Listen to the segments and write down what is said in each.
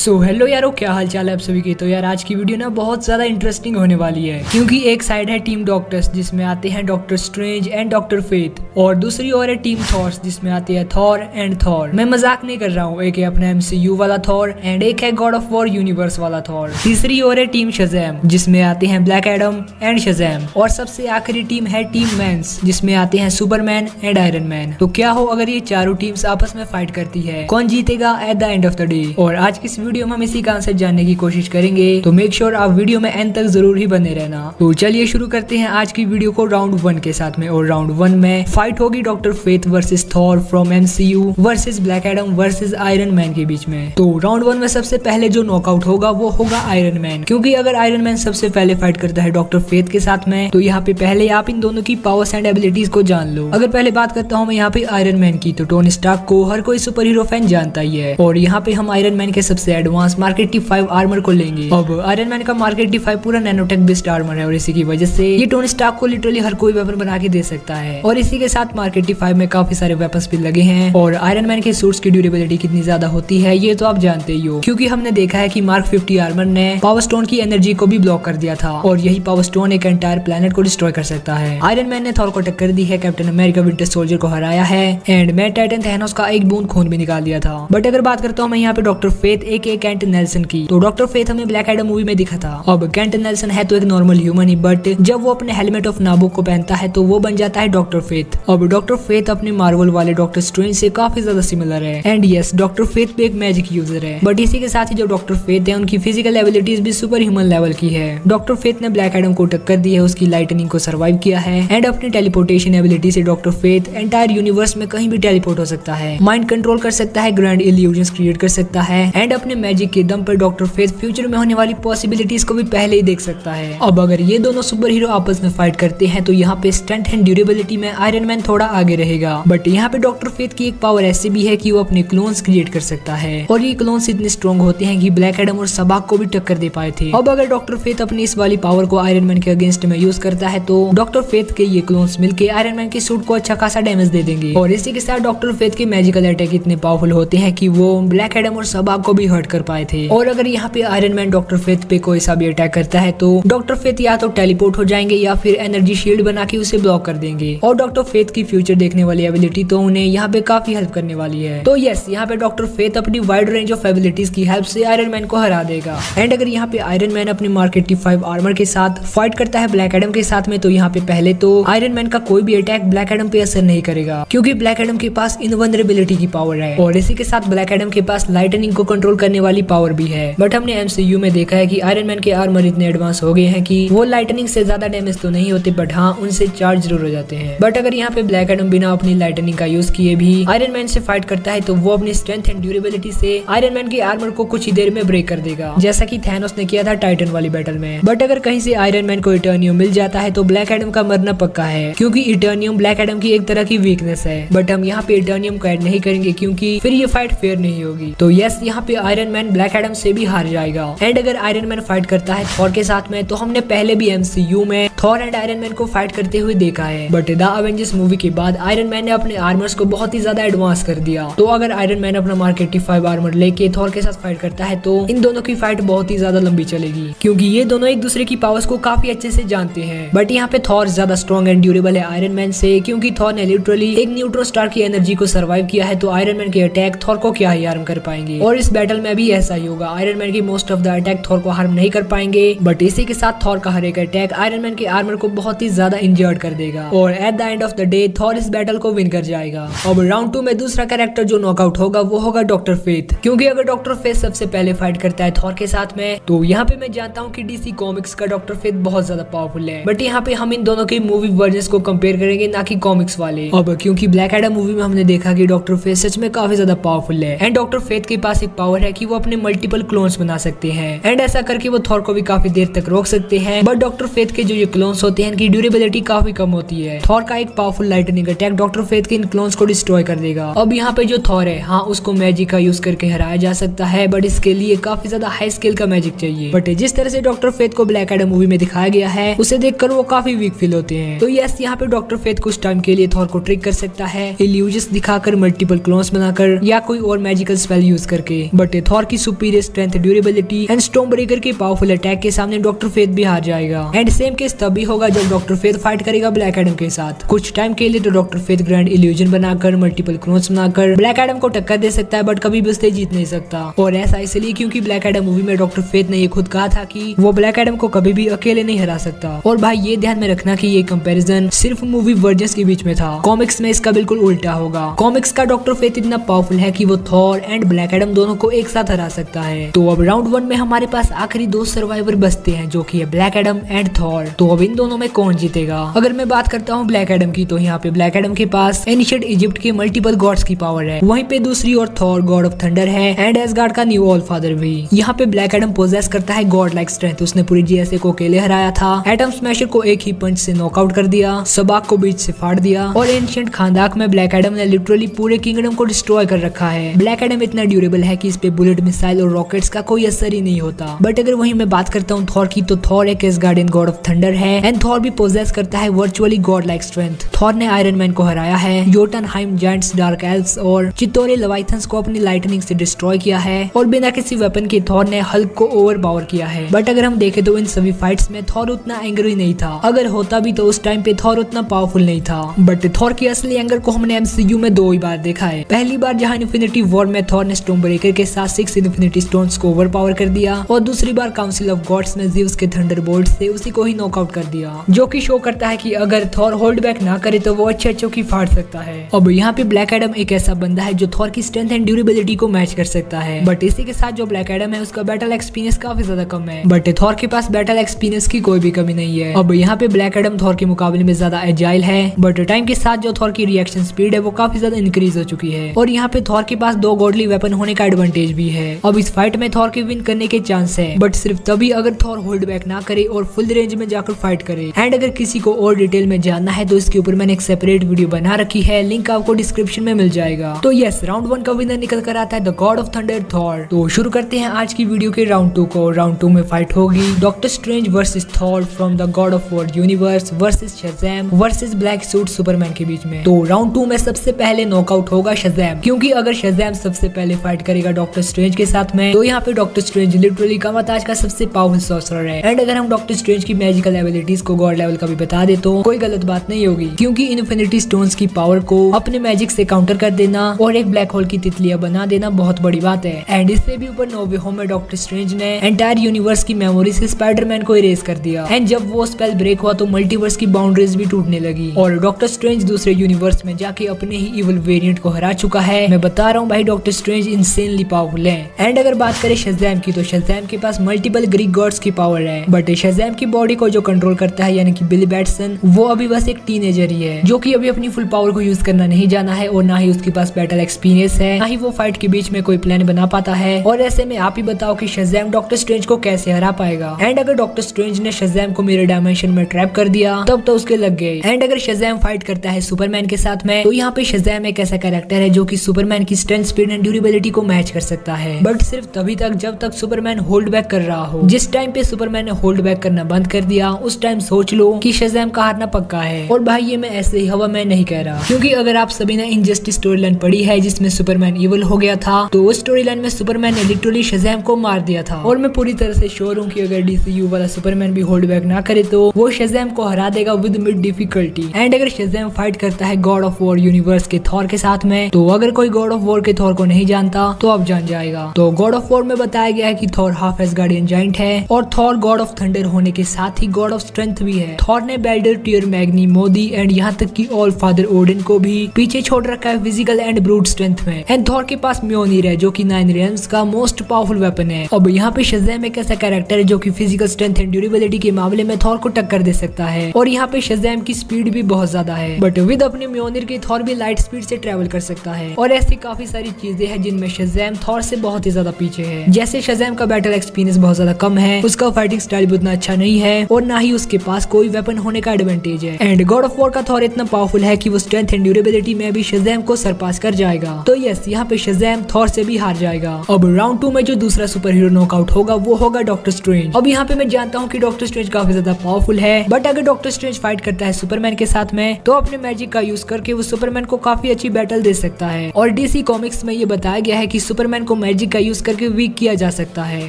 So hello यारो, क्या हाल चाल है आप सभी के। तो यार आज की वीडियो ना बहुत ज्यादा इंटरेस्टिंग होने वाली है, क्योंकि एक साइड है टीम डॉक्टर्स जिसमें आते हैं doctor strange and doctor faith, और दूसरी ओर है टीम थॉर्स जिसमें आते हैं थॉर एंड थॉर। मैं मजाक नहीं कर रहा हूँ, एक है अपना MCU वाला थॉर एंड एक है गॉड ऑफ वॉर यूनिवर्स वाला थॉर। तीसरी ओर है टीम शज़ैम जिसमें आते हैं ब्लैक एडम एंड शज़ैम, और सबसे आखिरी टीम है टीम मैंस जिसमें आते हैं सुपरमैन एंड आयरन मैन। तो क्या हो अगर ये चारों टीम्स आपस में फाइट करती है, कौन जीतेगा at the end of the day. और आज की वीडियो में हम इसी का आंसर जानने की कोशिश करेंगे, तो मेक श्योर आप वीडियो में एंड तक जरूर ही बने रहना। तो चलिए शुरू करते हैं आज की वीडियो को राउंड 1 के साथ में। और राउंड 1 में फाइट होगी doctor faith versus Thor from MCU versus black Adam versus iron man के बीच में। तो राउंड 1 में सबसे पहले जो नॉकआउट होगा वो होगा आयरन मैन, क्योंकि अगर आयरन मैन सबसे पहले फाइट करता है डॉक्टर फेथ के साथ में, तो यहाँ पे पहले आप इन दोनों की पावर्स एंड एबिलिटीज को जान लो। अगर पहले बात करता हूँ मैं यहाँ पे आयरन मैन की, तो टोनी स्टार्क को हर कोई सुपर हीरो फैन जानता ही है, और यहाँ पे हम आयरन मैन के सबसे एडवांस मार्केट T5 आर्मर को लेंगे। अब आयरन मैन का मार्केट T5 पूरा नैनोटेक बेस्ड आर्मर है, और इसी की वजह से ये टोनी स्टार्क को लिटरली हर कोई वेपन बना के दे सकता है। और इसी के साथ मार्केट T5 में काफी सारे वेपन्स भी लगे हैं। और आयरन मैन के सूट्स की ड्यूरेबिलिटी कितनी ज्यादा होती है ये तो आप जानते ही हो, क्योंकि हमने देखा है कि मार्क 50 आर्मर ने पावर स्टोन की एनर्जी को भी ब्लॉक कर दिया था, और यही पावर स्टोन एक एंटायर प्लेनेट को डिस्ट्रॉय कर सकता है। आयरन मैन ने थॉर को टक्कर दी है, कैप्टन अमेरिका विंटर सोल्जर को हराया है, एंड मैट टाइटन थैनोस का एक बूंद खून भी निकाल दिया था। बट अगर बात करता हूँ मैं यहाँ पे डॉक्टर फेथ एक कैंट नेल्सन की, तो डॉक्टर फेथ हमें ब्लैक एडम मूवी में दिखा था। अब कैंट नेल्सन है तो एक नॉर्मल ह्यूमन ही, बट जब वो अपने हेलमेट ऑफ नाबुक को पहनता है तो वो बन जाता है डॉक्टर फेथ। अब डॉक्टर फेथ अपने मार्वल वाले डॉक्टर स्ट्रेंज से काफी ज्यादा सिमिलर है, एंड यस डॉक्टर फेथ भी एक मैजिक यूजर है। बट इसी के साथ ही जो डॉक्टर फेथ है उनकी फिजिकल एबिलिटीज भी सुपर ह्यूमन लेवल की है। डॉक्टर फेथ ने ब्लैक एडम को टक्कर दी है, उसकी लाइटनिंग को सर्वाइव किया है, एंड अपनी टेलीपोर्टेशन एबिलिटी से डॉक्टर फेथ एंटायर यूनिवर्स में कहीं भी टेलीपोर्ट हो सकता है, माइंड कंट्रोल कर सकता है, ग्रैंड इल्यूजन्स क्रिएट कर सकता है, एंड अपने मैजिक के दम पर डॉक्टर फेथ फ्यूचर में होने वाली पॉसिबिलिटीज को भी पहले ही देख सकता है। अब अगर ये दोनों सुपर हीरो आपस में फाइट करते हैं तो यहाँ पे स्ट्रेंथ एंड ड्यूरेबिलिटी में आयरन मैन थोड़ा आगे रहेगा। बट यहाँ पे डॉक्टर फेथ की एक पावर ऐसी भी है कि वो अपने क्लोन्स क्रिएट कर सकता है, और ये क्लोन्स इतने स्ट्रॉन्ग होते हैं कि ब्लैक एडम और सबाक को भी टक्कर दे पाए थे। अब अगर डॉक्टर फेथ अपनी इस वाली पावर को आयरन मैन के अगेंस्ट में यूज करता है, तो डॉक्टर फेथ के ये क्लोन्स मिलकर आयरन मैन के सूट को अच्छा खासा डैमेज दे देंगे। और इसी के साथ डॉक्टर फेथ के मैजिकल अटैक इतने पावरफुल होते हैं कि वो ब्लैक एडम और सबाक को भी हर्ट कर पाए थे। और अगर यहाँ पे आयरन मैन डॉक्टर फेथ पे कोई सा भी अटैक करता है, तो डॉक्टर फेथ या तो टेलीपोर्ट हो जाएंगे या फिर एनर्जी शील्ड बना के उसे ब्लॉक कर देंगे। और डॉक्टर फेथ की फ्यूचर देखने वाली एबिलिटी तो उन्हें यहाँ पे काफी हेल्प करने वाली है। तो यस, यहाँ पे डॉक्टर फेथ अपनी वाइड रेंज ऑफ एबिलिटीज की हेल्प से आयरन मैन को हरा देगा। एंड अगर यहाँ पे आयरन मैन अपनी मार्केट T5 आर्मर के साथ फाइट करता है ब्लैक एडम के साथ में, तो यहाँ पे पहले तो आयरन मैन का कोई भी अटैक ब्लैक एडम पे असर नहीं करेगा, क्योंकि ब्लैक एडम के पास इनवल्नरेबिलिटी की पावर है, और इसी के साथ ब्लैक एडम के पास लाइटनिंग को कंट्रोल करने वाली पावर भी है। बट हमने MCU में देखा है कि आयरन मैन के आर्मर इतने एडवांस हो गए हैं कि वो लाइटनिंग से ज्यादा डैमेज तो नहीं होते, बट हाँ उनसे चार्ज जरूर हो जाते हैं। बट अगर यहाँ पे ब्लैक एडम बिना अपनी लाइटनिंग का यूज किए भी आयरन मैन से फाइट करता है, तो वो अपनी स्ट्रेंथ एंड ड्यूरेबिलिटी से आयरन मैन के आर्मर को कुछ ही देर में ब्रेक कर देगा, जैसा कि थैनोस ने किया था टाइटन वाली बैटल में। बट अगर कहीं से आयरन मैन को इटर्नियम मिल जाता है, तो ब्लैक एडम का मरना पक्का है, क्योंकि इटर्नियम ब्लैक एडम की एक तरह की वीकनेस है। बट हम यहाँ पे इटर्नियम को ऐड नहीं करेंगे, क्योंकि फिर ये फाइट फेयर नहीं होगी। तो यस, यहाँ पे आयरन मैन ब्लैक एडम से भी हार जाएगा। एंड अगर आयरन मैन फाइट करता है थॉर के साथ में, तो हमने पहले भी MCU में थॉर एंड आयरन मैन को फाइट करते हुए देखा है। बट द अवेंजर्स मूवी के बाद आयरन मैन ने अपने आर्मर्स को बहुत ही ज्यादा एडवांस कर दिया। तो अगर आयरन मैन अपना मार्केट T5 आर्मर लेके थॉर के साथ फाइट करता है, तो इन दोनों की फाइट बहुत ही ज्यादा लंबी चलेगी, क्योंकि ये दोनों एक दूसरे की पावर्स को काफी अच्छे से जानते हैं। बट यहाँ पे थॉर ज्यादा स्ट्रॉन्ग एंड ड्यूरेबल है आयरन मैन से, क्योंकि थॉर ने लिटरली एक न्यूट्रॉन स्टार की एनर्जी को सर्वाइव किया है। तो आयरन मैन के अटैक थॉर को क्या ही हार्म कर पाएंगे, और इस बैटल में भी ऐसा ही होगा। आयरन मैन की most of the attack Thor को हार्म नहीं कर पाएंगे, बट इसी के साथ थॉर का हर एक अटैक आयरन मैन के आर्मर को बहुत ही ज्यादा इंजर्ड कर देगा, और at the end of the day Thor इस बैटल को विन कर जाएगा। अब राउंड 2 में दूसरा कैरेक्टर जो नॉकआउट होगा वो होगा डॉक्टर फेथ, क्योंकि अगर डॉक्टर फेथ सबसे पहले फाइट करता है थॉर के साथ में, तो यहाँ पे मैं जानता हूँ कि DC कॉमिक्स का डॉक्टर फेथ बहुत ज्यादा पावरफुल है। बट यहाँ पे हम इन दोनों के मूवी वर्जन को कंपेयर करेंगे, ना कि कॉमिक्स वाले। अब क्योंकि ब्लैक एडम मूवी में हमने देखा कि डॉक्टर फेथ सच में काफी ज्यादा पावरफुल है, एंड डॉक्टर फेथ के पास एक पावर है कि वो अपने मल्टीपल क्लोन्स बना सकते हैं, एंड ऐसा करके वो थॉर को भी काफी देर तक रोक सकते हैं। बट डॉक्टर फेथ के जो ये क्लोन्स होते हैं इनकी ड्यूरेबिलिटी काफी कम होती है। थॉर का एक powerful lightning attack doctor faith के इन क्लोन्स को डिस्ट्रॉय कर देगा। अब यहाँ पे जो थॉर है, हाँ उसको मैजिक का यूज करके हराया जा सकता है, बट इसके लिए काफी ज्यादा हाई स्केल का मैजिक चाहिए। बट जिस तरह से डॉक्टर फेथ को ब्लैक एडम मूवी में दिखाया गया है, उसे देखकर वो काफी वीक फील होते हैं। तो यस, यहाँ पे डॉक्टर फेथ कुछ टाइम के लिए थॉर को ट्रिक कर सकता है, इल्यूजन्स दिखाकर, मल्टीपल क्लोन्स बनाकर, या कोई और मैजिकल स्पेल यूज करके। बट थॉर थॉर की superior strength, durability and storm breaker के पावरफुल अटैक के सामने डॉक्टर फेथ भी हार जाएगा। एंड सेम केस तभी होगा जब डॉक्टर फेथ फाइट करेगा ब्लैक एडम के साथ। कुछ टाइम के लिए तो डॉक्टर फेथ ग्रैंड इल्यूजन बनाकर, मल्टीपल क्लोन्स बनाकर ब्लैक एडम को टक्कर दे सकता है, बट कभी भी उससे जीत नहीं सकता। और ऐसा इसलिए क्योंकि ब्लैक एडम मूवी में डॉक्टर फेथ ने ये खुद कहा था कि वो ब्लैक एडम को कभी भी अकेले नहीं हरा सकता। और भाई ये ध्यान में रखना कि ये कंपैरिजन सिर्फ मूवी वर्जन्स के बीच में था। कॉमिक्स में इसका बिल्कुल उल्टा होगा। कॉमिक्स का डॉक्टर फेथ इतना पावरफुल है कि वो थॉर एंड ब्लैक एडम दोनों को एक साथ हरा सकता है। तो अब राउंड 1 में हमारे पास आखिरी 2 सर्वाइवर बचते हैं, जो कि है ब्लैक एडम एंड थॉर। तो अब इन दोनों में कौन जीतेगा? अगर मैं बात करता हूँ ब्लैक एडम की, तो यहाँ पे ब्लैक एडम के पास एंशिएंट इजिप्ट के मल्टीपल गॉड्स की पावर है। वहीं पे दूसरी ओर थॉर गॉड ऑफ थंडर है एंड एसगार्ड का न्यू ऑल फादर भी। यहाँ पे ब्लैक एडम पोजेस करता है गॉड लाइक स्ट्रेंथ। उसने पूरी जीएसए को अकेले हराया था, एटम स्मैशर को एक ही पंच से नॉकआउट कर दिया, सबाक को बीच से फाड़ दिया, और एंशिएंट खानदाक में ब्लैक एडम ने लिटरली पूरे किंगडम को डिस्ट्रॉय कर रखा है। ब्लैक एडम इतना ड्यूरेबल है कि इस पे बुलेट, मिसाइल और रॉकेट्स का कोई असर ही नहीं होता। बट अगर वहीं मैं बात करता हूँ थॉर की, तो थॉर एक एसगार्डियन गॉड ऑफ थंडर है एंड थॉर भी पोजेस करता है virtually God like strength. Thor ने आयरन मैन को हराया है, योटनहाइम जायंट्स, डार्क एल्व्स और चित्तौरे लेवाइथन्स को अपनी लाइटनिंग से डिस्ट्रॉय किया है, और बिना किसी वेपन के थॉर ने हल्क को ओवर पावर किया है। बट अगर हम देखें तो इन सभी फाइट्स में थॉर उतना एंग्री नहीं था। अगर होता भी तो उस टाइम पे थॉर उतना पावरफुल नहीं था। बट थॉर की असली एंगर को हमने एमसीयू में 2 ही बार देखा है। पहली बार जहां इन्फिनिटी वॉर में थॉर ने स्टॉर्म ब्रेकर के साथ 6 इन्फिनिटी स्टोन्स को ओवर पावर कर दिया, और दूसरी बार काउंसिल ऑफ गॉड्स में ज़्यूस के थंडरबोल्ट से उसी को ही नॉकआउट कर दिया, जो कि शो करता है कि अगर थॉर होल्ड बैक ना करे तो वो अच्छे की फाड़ सकता है। अब यहाँ पे ब्लैक एडम एक ऐसा बंदा है जो थॉर की स्ट्रेंथ एंड ड्यूरेबिलिटी को मैच कर सकता है। बट इसी के साथ जो ब्लैक एडम है उसका बैटल एक्सपीरियंस काफी ज्यादा कम है। बट थॉर के पास बैटल एक्सपीरियंस की कोई भी कमी नहीं है। अब यहाँ पे ब्लैक एडम थॉर के मुकाबले में ज्यादा एजाइल है, बट टाइम के साथ जो थॉर की रिएक्शन स्पीड है वो काफी ज्यादा इंक्रीज हो चुकी है। और यहाँ पे थॉर के पास 2 गॉडली वेपन होने का एडवांटेज भी है। अब इस फाइट में थॉर के विन करने के चांस है, बट सिर्फ तभी अगर थॉर होल्ड बैक ना करे और फुल रेंज में जाकर फाइट करे। एंड अगर किसी को और डिटेल में जानना है तो इसके ऊपर मैंने एक सेपरेट वीडियो बना रखी है, लिंक आपको डिस्क्रिप्शन में मिल जाएगा। तो यस, राउंड 1 का विनर निकल कर आता है the God of thunder Thor. तो शुरू करते हैं आज की वीडियो के राउंड 2 को। राउंड 2 में फाइट होगी doctor strange versus Thor from the God of war universe versus Shazam versus black suit Superman के बीच में। तो राउंड 2 में सबसे पहले नॉकआउट होगा शज़ैम, क्योंकि अगर शज़ैम सबसे पहले फाइट करेगा डॉक्टर स्ट्रेंज के साथ में, तो यहाँ पे डॉक्टर स्ट्रेंज लिटरली कामाताज का सबसे पावरफुल सॉर्सरर है। एंड अगर हम डॉक्टर स्ट्रेंज की मैजिकल एबिलिटीज को गॉड लेवल का भी बता दे तो कोई गलत बात नहीं होगी, क्योंकि इन्फिनिटी स्टोन्स की पावर को अपने मैजिक से काउंटर कर देना और एक ब्लैक होल की तितलियां बना देना बहुत बड़ी बात है। एंड इससे भी ऊपर नो वे होम में डॉक्टर स्ट्रेंज ने एंटायर यूनिवर्स की मेमोरी से स्पाइडरमैन को इरेज कर दिया। एंड जब वो स्पेल ब्रेक हुआ तो मल्टीवर्स की बाउंड्रीज भी टूटने लगी, और डॉक्टर स्ट्रेंज दूसरे यूनिवर्स में जाके अपने ही इविल वेरिएंट को हरा चुका है। मैं बता रहा हूँ भाई, डॉक्टर स्ट्रेंज इंसेनली पावरफुल है। एंड अगर बात करें शज़ैम की, तो शज़ैम के पास मल्टीपल ग्रीक गॉड्स की पावर है, बट शज़ैम की बॉडी को जो कंट्रोल करता है यानी कि बिली बैटसन, वो अभी बस एक टीनेजर ही है, जो कि अभी अपनी फुल पावर को यूज करना नहीं जाना है, और ना ही उसके पास बैटल एक्सपीरियंस है, ना ही वो फाइट के बीच में कोई प्लान बना पाता है। और ऐसे में आप ही बताओ कि शज़ैम डॉक्टर स्ट्रेंज को कैसे हरा पाएगा। एंड अगर डॉक्टर स्ट्रेंज ने शज़ैम को मिरर डायमेंशन में ट्रैप कर दिया तब तो उसके लग गए। एंड अगर शज़ैम फाइट करता है सुपरमैन के साथ में, तो यहाँ पे शज़ैम एक ऐसा कैरेक्टर है जो कि सुपरमैन की स्ट्रेंथ, स्पीड एंड ड्यूरेबिलिटी को मैच कर सकता है, बट सिर्फ तभी तक जब तक सुपरमैन होल्ड बैक कर रहा हो। जिस टाइम पे सुपरमैन ने होल्ड बैक करना बंद कर दिया, उस टाइम सोच लो कि शज़ैम का हारना पक्का है। और भाई ये मैं ऐसे ही हवा में नहीं कह रहा, क्योंकि अगर आप सभी ने इनजस्टिस स्टोरी लाइन पढ़ी है जिसमें सुपरमैन इविल हो गया था, तो उस स्टोरी लाइन में सुपरमैन ने लिटरली शज़ैम को मार दिया था। और मैं पूरी तरह से श्योर हूँ कि अगर डीसीयू वाला सुपरमैन भी होल्ड बैक ना करे तो वो शज़ैम को हरा देगा विद मिड डिफिकल्टी। एंड अगर शज़ैम फाइट करता है गॉड ऑफ वॉर यूनिवर्स के थॉर के साथ में, तो अगर कोई गॉड ऑफ वॉर के थॉर को नहीं जानता तो अब जान जाएगा। तो गॉड ऑफ वॉर में बताया गया है कि थॉर हाफ एसगार्डियन जाइंट है, और थॉर गॉड ऑफ थंडर होने के साथ ही गॉड ऑफ स्ट्रेंथ भी है। थॉर ने बेल्डर, टियर, मैग्नी, मोदी एंड यहाँ तक कि ऑल फादर ओडिन को भी पीछे छोड़ रखा है फिजिकल एंड ब्रूट स्ट्रेंथ में। एंड थॉर के पास म्योनिर है जो कि 9 रियल्म्स का मोस्ट पावरफुल वेपन है। अब यहाँ पे शज़ैम एक ऐसा कैरेक्टर है जो कि फिजिकल स्ट्रेंथ एंड ड्यूरेबिलिटी के मामले में थॉर को टक्कर दे सकता है, और यहाँ पे शज़ैम की स्पीड भी बहुत ज्यादा है, बट विद अपने म्योनिर के थॉर भी लाइट स्पीड से ट्रेवल कर सकता है। और ऐसी काफी सारी चीजें हैं जिनमें शज़ैम थॉर से बहुत ही ज्यादा पीछे है। जैसे शज़ैम का बैटल एक्सपीरियंस बहुत ज्यादा कम है, उसका फाइटिंग स्टाइल भी उतना अच्छा नहीं है, और ना ही उसके पास कोई वेपन होने का एडवांटेज है। एंड गॉड ऑफ वॉर का थॉर इतना पावरफुल है कि वो स्ट्रेंथ एंड ड्यूरेबिलिटी में भी शज़ैम को सरपास कर जाएगा। तो यस, यहाँ पे शज़ैम थॉर से भी हार जाएगा। अब राउंड 2 में जो दूसरा सुपर हीरो नॉकआउट होगा वो होगा डॉक्टर स्ट्रेंज। अब यहाँ पे मैं जानता हूँ कि डॉक्टर स्ट्रेंज काफी ज्यादा पावरफुल है, बट अगर डॉक्टर स्ट्रेंज फाइट करता है सुपरमैन के साथ में, तो अपने मैजिक का यूज करके वो सुपरमैन को काफी अच्छी बैटल दे सकता है। और डीसी कॉमिक्स में ये बताया गया है कि सुपरमैन को को मैजिक का यूज करके वीक किया जा सकता है।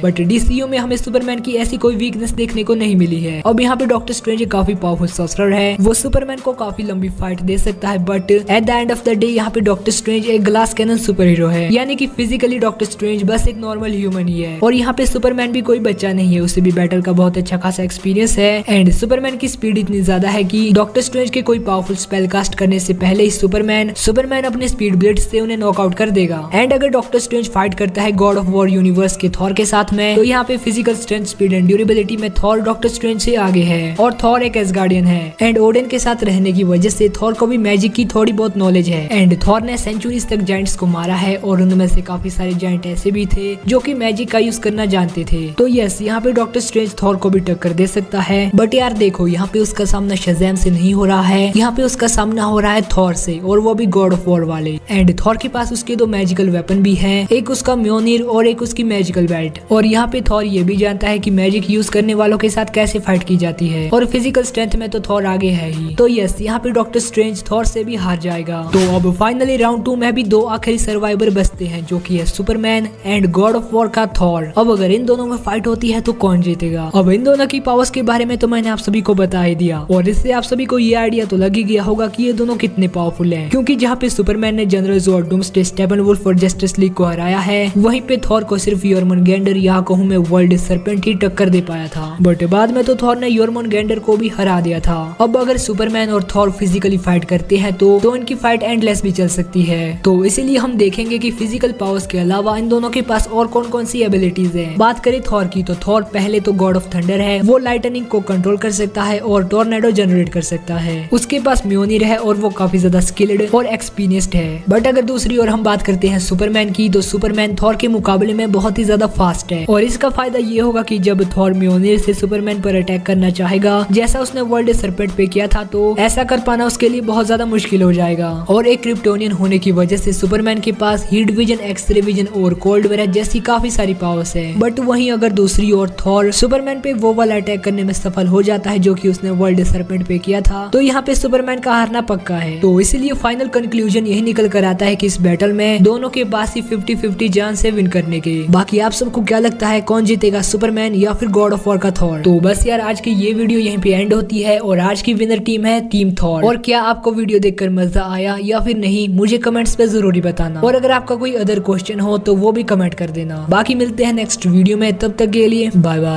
बट डीसीयू में हमें सुपरमैन की ऐसी कोई वीकनेस देखने को नहीं मिली है। अब यहाँ पे डॉक्टर स्ट्रेंज काफी पावरफुल सॉर्सरर है, वो सुपरमैन को काफी लंबी फाइट दे सकता है। But at the end of the day यहाँ पे डॉक्टर स्ट्रेंज एक ग्लास कैनन सुपर हीरो है, यानी कि फिजिकली डॉक्टर स्ट्रेंज बस एक नॉर्मल ह्यूमन ही है। और यहाँ पे सुपरमैन भी कोई बच्चा नहीं है, उसे भी बैटल का बहुत अच्छा खासा एक्सपीरियंस है। एंड सुपरमैन की स्पीड इतनी ज्यादा है कि डॉक्टर स्ट्रेंज के कोई पावरफुल स्पेल कास्ट करने से पहले ही सुपरमैन अपने स्पीड ब्लेड से उन्हें नॉकआउट कर देगा। एंड अगर डॉक्टर स्ट्रेंज फाइट करता है गॉड ऑफ वॉर यूनिवर्स के थॉर के साथ में, तो यहाँ पे physical strength, speed and durability में थॉर डॉक्टर स्ट्रेंज से आगे है। और थॉर एक एसगार्डियन है एंड ओडिन के साथ रहने की वजह से थॉर को भी मैजिक की थोड़ी बहुत नॉलेज है। एंड थॉर ने सेंचुरीज तक जायंट्स को मारा है और उनमें से काफी सारे जायंट ऐसे भी थे जो कि मैजिक का यूज करना जानते थे। तो यस, यहाँ पे डॉक्टर स्ट्रेंज थॉर को भी टक्कर दे सकता है। बट यार देखो, यहाँ पे उसका सामना शज़ैम से नहीं हो रहा है, यहाँ पे उसका सामना हो रहा है थॉर से, और वो भी गॉड ऑफ वॉर वाले। एंड थॉर के पास उसके दो मैजिकल वेपन भी हैं, एक उसका म्योनिर और एक उसकी मैजिकल बेल्ट। और यहाँ पे थॉर ये भी जानता है कि मैजिक यूज करने वालों के साथ कैसे फाइट की जाती है, और फिजिकल स्ट्रेंथ में तो थॉर आगे है ही। तो यस, यहाँ पे डॉक्टर स्ट्रेंज थॉर से भी हार जाएगा। तो अब फाइनली राउंड 2 में भी दो आखिरी सर्वाइवर बचते हैं, जो कि है Superman and God of war का थॉर। अब अगर इन दोनों में फाइट होती है तो कौन जीतेगा? अब इन दोनों की पावर्स के बारे में तो मैंने आप सभी को बता ही दिया, और इससे आप सभी को ये आइडिया तो लग ही गया होगा कि ये दोनों कितने पावरफुल हैं। क्योंकि जहाँ पे सुपरमैन ने जनरल ज़ोर्ड, डूम्सडे, स्टेपनवुल्फ और जस्टिस लीग को हराया है, वहीं पे थॉर को सिर्फ योरमनगेंडर, या कहूँ मैं वर्ल्ड सरपेंट ही टक्कर दे पाया था। बट बाद में तो थॉर ने योरमनगेंडर को भी हरा दिया था। अब अगर सुपरमैन और थॉर फिजिकली फाइट करते हैं तो इनकी फाइट एंडलेस भी चल सकती है। तो इसीलिए हम देखेंगे कि फिजिकल पावर्स के अलावा इन दोनों के पास और कौन कौन सी एबिलिटीज है। बात करें थॉर की, तो थॉर पहले तो गॉड ऑफ थंडर है, वो लाइटनिंग को कंट्रोल कर सकता है और टोर्नेडो जनरेट कर सकता है। उसके पास म्योनिर है और वो काफी ज्यादा स्किल्ड और एक्सपीरियंस्ड है। बट अगर दूसरी ओर हम बात करते हैं सुपरमैन की, तो सुपरमैन थॉर के मुकाबले में बहुत ही ज्यादा फास्ट है। और इसका फायदा ये होगा कि जब थॉर म्योनिर से सुपरमैन पर अटैक करना चाहेगा, जैसा उसने वर्ल्ड सरपेंट पे किया था, तो ऐसा कर पाना उसके लिए बहुत ज्यादा मुश्किल हो जाएगा। और एक क्रिप्टोनियन होने की वजह से सुपरमैन के पास हीट विजन, एक्सरे विजन और कोल्ड वेयर जैसी काफी सारी पावर्स है। बट वहीं अगर दूसरी ओर थॉर सुपरमैन पे वो वाला अटैक करने में सफल हो जाता है जो कि उसने वर्ल्ड सरपेंट पे किया था, तो यहाँ पे सुपरमैन का हारना पक्का है। तो इसलिए फाइनल कंक्लूजन यही निकल कर आता है कि इस बैटल में दोनों के पास ही 50-50 चांस है विन करने के। बाकी आप सबको क्या लगता है, कौन जीतेगा, सुपरमैन या फिर गॉड ऑफ वॉर का थॉर? तो बस यार, आज की ये वीडियो यहीं पे एंड होती है और आज की विनर टीम है टीम थॉर। और क्या आपको वीडियो देखकर मजा आया या फिर नहीं, मुझे कमेंट्स पे जरूरी बताना। और अगर आपका कोई अदर क्वेश्चन हो तो वो भी कमेंट कर देना। बाकी मिलते हैं नेक्स्ट वीडियो में, तब तक के लिए बाय बाय।